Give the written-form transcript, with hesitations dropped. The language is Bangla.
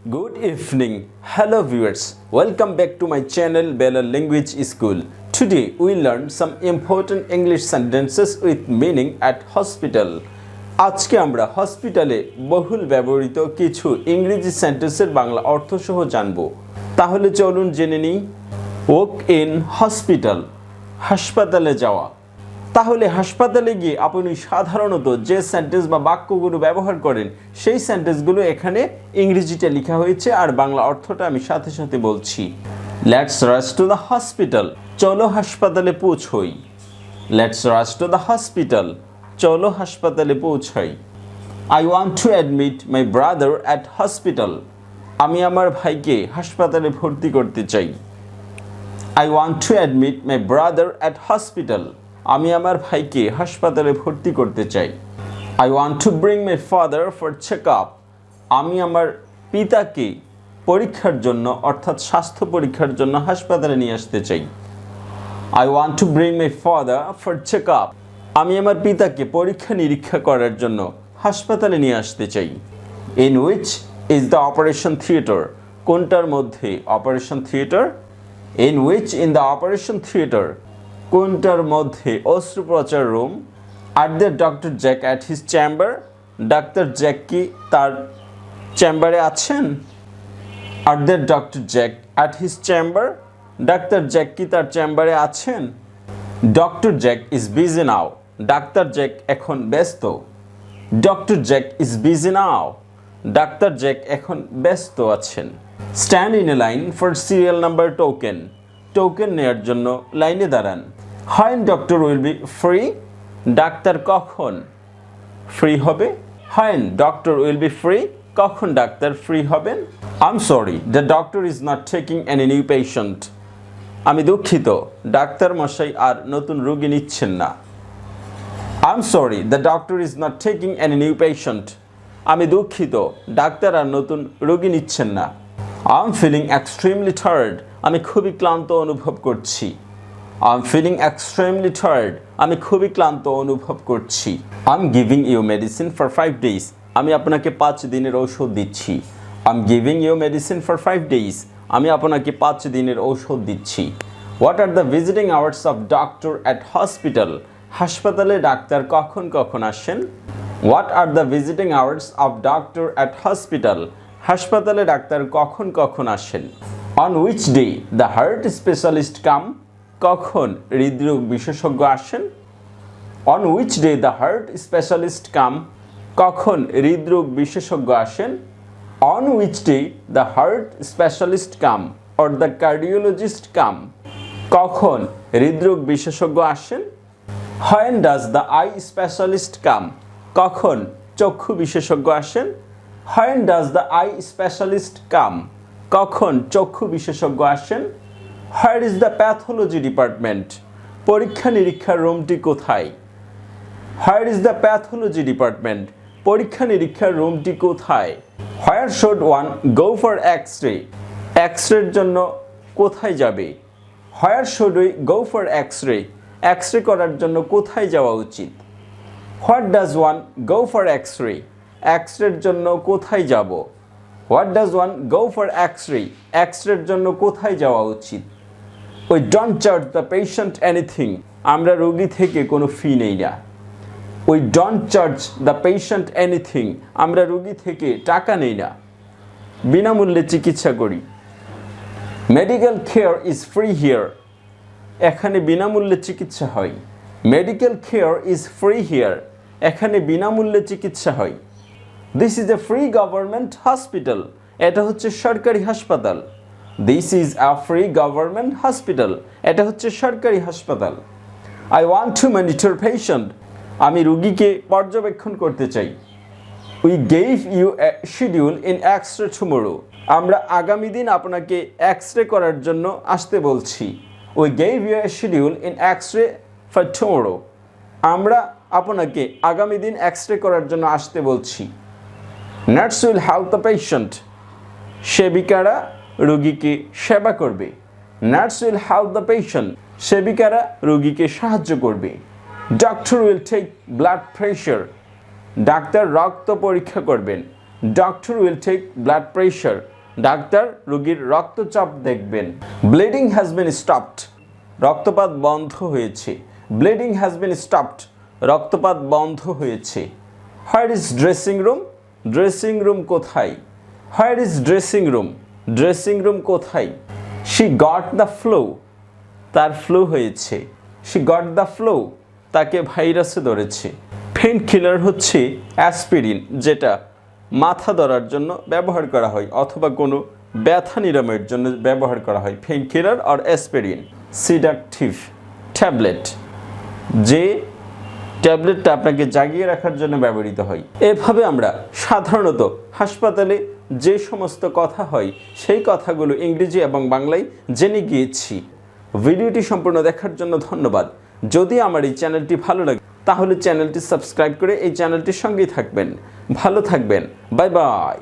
Good evening. Hello viewers. Welcome back to my channel Balal Language School. Today we learn some important English sentences with meaning at hospital. আজকে আমরা হসপিটালে বহুল ব্যবহৃত কিছু ইংরেজি সেন্টেন্সের বাংলা অর্থ সহ জানব। তাহলে চলুন জেনে নিই। ওয়াক ইন হসপিটাল, হাসপাতালে যাওয়া। তাহলে হাসপাতালে গিয়ে আপনি সাধারণত যে সেন্টেন্স বা বাক্যগুলো ব্যবহার করেন সেই সেন্টেন্সগুলো এখানে ইংরেজিতে লেখা হয়েছে আর বাংলা অর্থটা আমি সাথে সাথে বলছি। Let's rush to the hospital, চলো হাসপাতালে পৌঁছই। Let's rush to the hospital, চলো হাসপাতালে পৌঁছাই। I want to admit my brother at hospital, আমি আমার ভাইকে হাসপাতালে ভর্তি করতে চাই। I want to admit my brother at hospital, আমি আমার ভাইকে হাসপাতালে ভর্তি করতে চাই। I want to bring my father for check up, আমি আমার পিতাকে পরীক্ষার জন্য অর্থাৎ স্বাস্থ্য পরীক্ষার জন্য হাসপাতালে নিয়ে আসতে চাই। I want to bring my father for check up, আমি আমার পিতাকে পরীক্ষা নিরীক্ষা করার জন্য হাসপাতালে নিয়ে আসতে চাই। In which is the operation theatre, কোনটার মধ্যে operation theatre? In which in the operation theatre, কোনটার মধ্যে অস্ত্রোপচার room? Are the doctor Jack at his chamber, doctor Jack কি তার চেম্বারে আছেন? Are the doctor Jack at his chamber, doctor Jack কি তার চেম্বারে আছেন? Doctor Jack is busy now, doctor Jack এখন ব্যস্ত। Doctor Jack is busy now, doctor Jack এখন ব্যস্ত আছেন। Stand in a line for serial number token, token নেওয়ার জন্য লাইনে দাঁড়ান। When doctor will be free, doctor কখন ফ্রি হবে? When doctor will be free, কখন ডাক্তার ফ্রি হবেন? I am sorry, the doctor is not taking any new patient, আমি দুঃখিত ডাক্তার মশাই আর নতুন রোগী নিচ্ছেন না। I am sorry, the doctor is not taking any new patient, আমি দুঃখিত ডাক্তার আর নতুন রোগী নিচ্ছেন না। I am feeling extremely tired, আমি খুবই ক্লান্ত অনুভব করছি। I am feeling extremely tired, আমি খুবই ক্লান্ত অনুভব করছি। I am giving you medicine for 5 days, আমি আপনাকে 5 দিনের ঔষধ দিচ্ছি। I am giving you medicine for 5 days, আমি আপনাকে 5 দিনের ঔষধ দিচ্ছি। What are the visiting hours of doctor at hospital, হাসপাতালে ডাক্তার কখন কখন আসেন? What are the visiting hours of doctor at hospital, হাসপাতালে ডাক্তার কখন কখন আসেন? On which day the heart specialist come, কখন হৃদরোগ বিশেষজ্ঞ আসেন? On which day the heart specialist come, কখন হৃদরোগ বিশেষজ্ঞ আসেন? On which day the heart specialist come or the cardiologist come, কখন হৃদরোগ বিশেষজ্ঞ আসেন? When does the eye specialist come, কখন চক্ষু বিশেষজ্ঞ আসেন? When does the eye specialist come, কখন চক্ষু বিশেষজ্ঞ আসেন? Where is the pathology department, পরীক্ষা নিরীক্ষার রুমটি কোথায়? Where is the pathology department, পরীক্ষা নিরীক্ষার রুমটি কোথায়? Where should one go for X-ray, এক্স-রের জন্য কোথায় যাবে? Where should we go for X-ray, X-ray করার জন্য কোথায় যাওয়া উচিত? What does one go for X-ray, এক্স-রের জন্য কোথায় যাব? What does one go for X-ray, এক্স-রের জন্য কোথায় যাওয়া উচিত? We don't charge the patient anything, আমরা রোগী থেকে কোনো ফি নেই না। We don't charge the patient anything, আমরা রোগী থেকে টাকা নেই না। বিনামূল্যে চিকিৎসা করি। Medical care is free here, এখানে বিনামূল্যে চিকিৎসা হয়। Medical care is free here, এখানে বিনামূল্যে চিকিৎসা হয়। This is a free government hospital, এটা হচ্ছে সরকারি হাসপাতাল। This is a free government hospital, এটা হচ্ছে সরকারি হাসপাতাল। I want to monitor patient, আমি রোগীকে পর্যবেক্ষণ করতে চাই। We gave you a schedule in X-ray tomorrow, আমরা আগামী দিন আপনাকে এক্স-রে করার জন্য আসতে বলছি। We gave you a schedule in X-ray for tomorrow, আমরা আপনাকে আগামী দিন এক্স-রে করার জন্য আসতে বলছি। Nurse will help the patient, সেবিকারা রোগীকে সেবা করবে। Nurse will help the patient, সেবিকারা রোগীকে সাহায্য করবে। Doctor will take blood pressure, ডাক্তার রক্ত পরীক্ষা করবেন। Doctor will take blood pressure, ডাক্তার রোগীর রক্তচাপ দেখবেন। ব্লিডিং হ্যাজ বিন স্টপড, রক্তপাত বন্ধ হয়েছে। ব্লিডিং হ্যাজ বিন স্টপড, রক্তপাত বন্ধ হয়েছে। Where is dressing room, dressing room কোথায়? Where is dressing room, dressing room কোথায়? শি গট দ্য ফ্লু, তার ফ্লু হয়েছে। শি গট দ্য ফ্লু, তাকে ভাইরাসে ধরেছে। পেন কিলার হচ্ছে অ্যাসপিরিন, যেটা মাথা ধরার জন্য ব্যবহার করা হয় অথবা কোনো ব্যথা নিরাময়ের জন্য ব্যবহার করা হয়। পেন কিলার আর অ্যাসপিরিন। সিডাকটিভ ট্যাবলেট, যে ট্যাবলেটটা আপনাকে জাগিয়ে রাখার জন্য ব্যবহৃত হয়। এভাবে আমরা সাধারণত হাসপাতালে যে সমস্ত কথা হয় সেই কথাগুলো ইংরেজি এবং বাংলায় জেনে গিয়েছি। ভিডিওটি সম্পূর্ণ দেখার জন্য ধন্যবাদ। যদি আমার এই চ্যানেলটি ভালো লাগে তাহলে চ্যানেলটি সাবস্ক্রাইব করে এই চ্যানেলটির সঙ্গেই থাকবেন। ভালো থাকবেন, বাই বাই।